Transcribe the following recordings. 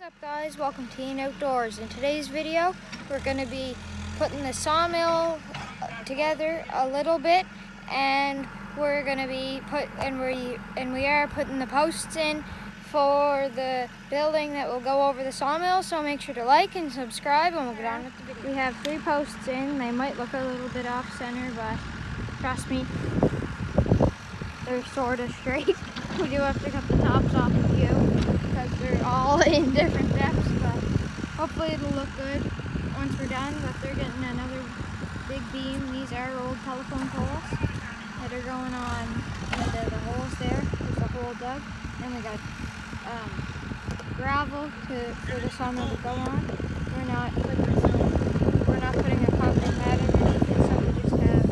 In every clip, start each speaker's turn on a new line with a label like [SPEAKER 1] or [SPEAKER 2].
[SPEAKER 1] What's up guys, welcome to Ian Outdoors. In today's video we're going to be putting the sawmill together a little bit, and we're going to be we are putting the posts in for the building that will go over the sawmill. So make sure to like and subscribe and we'll get on with the video. We have 3 posts in. They might look a little bit off center, but trust me, they're sort of straight. We do have to cut the tops off a few because they're all in different depths, but hopefully it'll look good once we're done. But they're getting another big beam. These are old telephone poles that are going on into the holes there. There's a hole dug. And we got gravel for the sawmill to go on. We're not putting a concrete pad underneath it, so we just have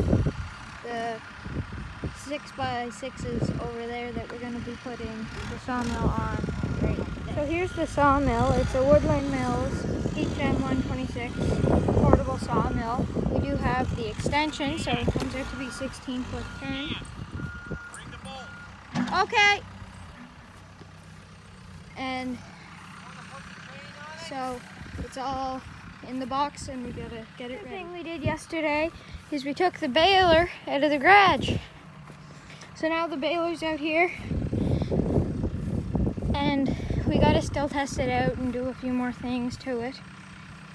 [SPEAKER 1] the 6x6s over there that we're going to be putting the sawmill on right there. So here's the sawmill. It's a Woodland Mills HM126 portable sawmill. We do have the extension, so it comes out to be 16 foot 10. Okay. And so it's all in the box and we gotta get it ready. The thing we did yesterday is we took the baler out of the garage. So now the baler's out here, and we gotta still test it out and do a few more things to it,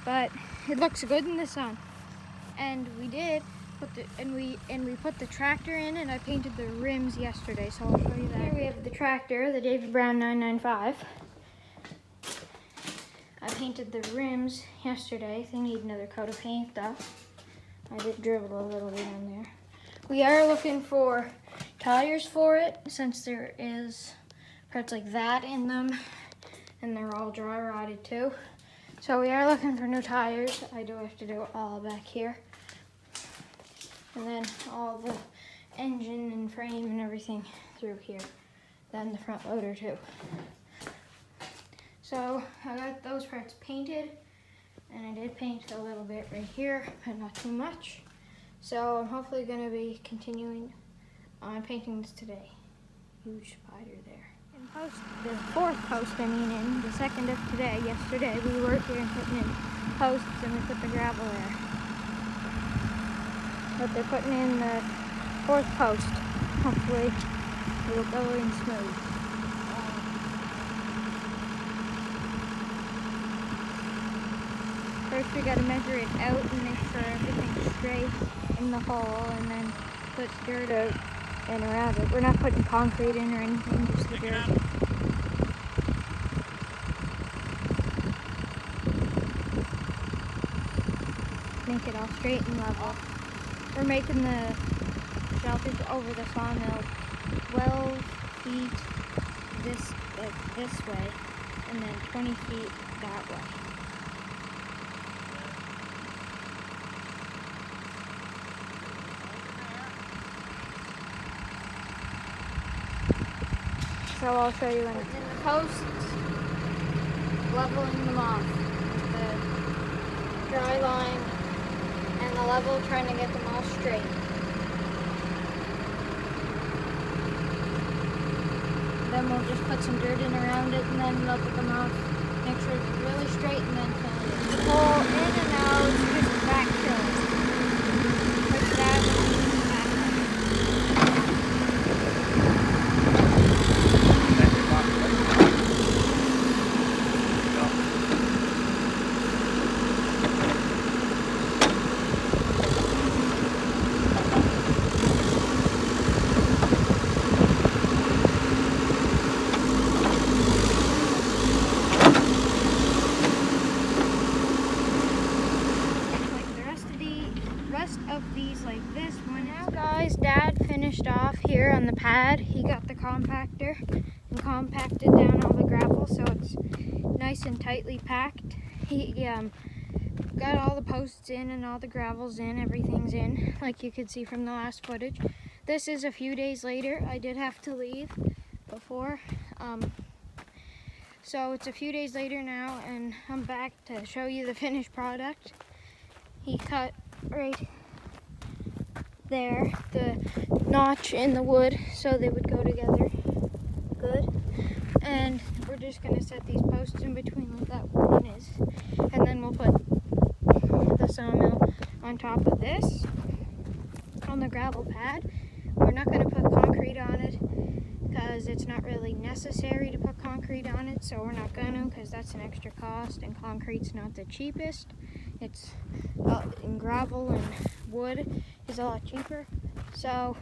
[SPEAKER 1] but it looks good in the sun. And we did we put the tractor in, and I painted the rims yesterday, so I'll show you that. Here we have the tractor, the David Brown 995. I painted the rims yesterday. They need another coat of paint though. I did dribble a little bit in there. We are looking for tires for it, since there is parts like that in them, and they're all dry rotted too. So we are looking for new tires. I do have to do it all back here. And then all the engine and frame and everything through here. Then the front loader too. So I got those parts painted, and I did paint a little bit right here, but not too much. So I'm hopefully going to be continuing on painting this today. Huge spider there. In post, the 4th post in the 2nd of today, yesterday, we were here and putting in posts, and we put the gravel there. But they're putting in the 4th post. Hopefully it'll go in smooth. First we got to measure it out and make sure everything's straight in the hole, and then put dirt out and around it. We're not putting concrete in or anything, just the dirt. Make it all straight and level. We're making the shelters over the sawmill 12 feet this way, and then 20 feet that way. So I'll show you in the posts, leveling them off, the dry line and the level, trying to get them all straight. Then we'll just put some dirt in around it, and then level them off, make sure it's really straight, and then fill it. Pull in and out, just backfill. Push that and of these like this one. Now guys, Dad finished off here on the pad. He got the compactor and compacted down all the gravel so it's nice and tightly packed. He got all the posts in and all the gravel's in, everything's in, like you could see from the last footage. This is a few days later. I did have to leave before, so it's a few days later now, and I'm back to show you the finished product. He cut right there the notch in the wood so they would go together good, and we're just going to set these posts in between like that one is. And then we'll put the sawmill on top of this, on the gravel pad. We're not going to put concrete on it because it's not really necessary to put concrete on it, so we're not going to, because that's an extra cost, and concrete's not the cheapest. It's in gravel and wood is a lot cheaper. So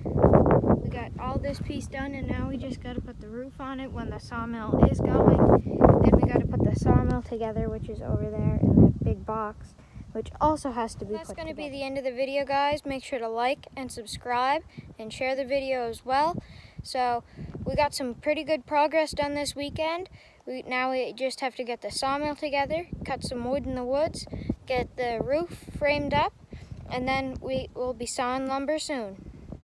[SPEAKER 1] we got all this piece done, and now we just got to put the roof on it when the sawmill is going. Then we got to put the sawmill together, which is over there in that big box, which also has to be put together. That's going to be the end of the video, guys. Make sure to like and subscribe and share the video as well. So we got some pretty good progress done this weekend. Now we just have to get the sawmill together, cut some wood in the woods, get the roof framed up, and then we will be sawing lumber soon.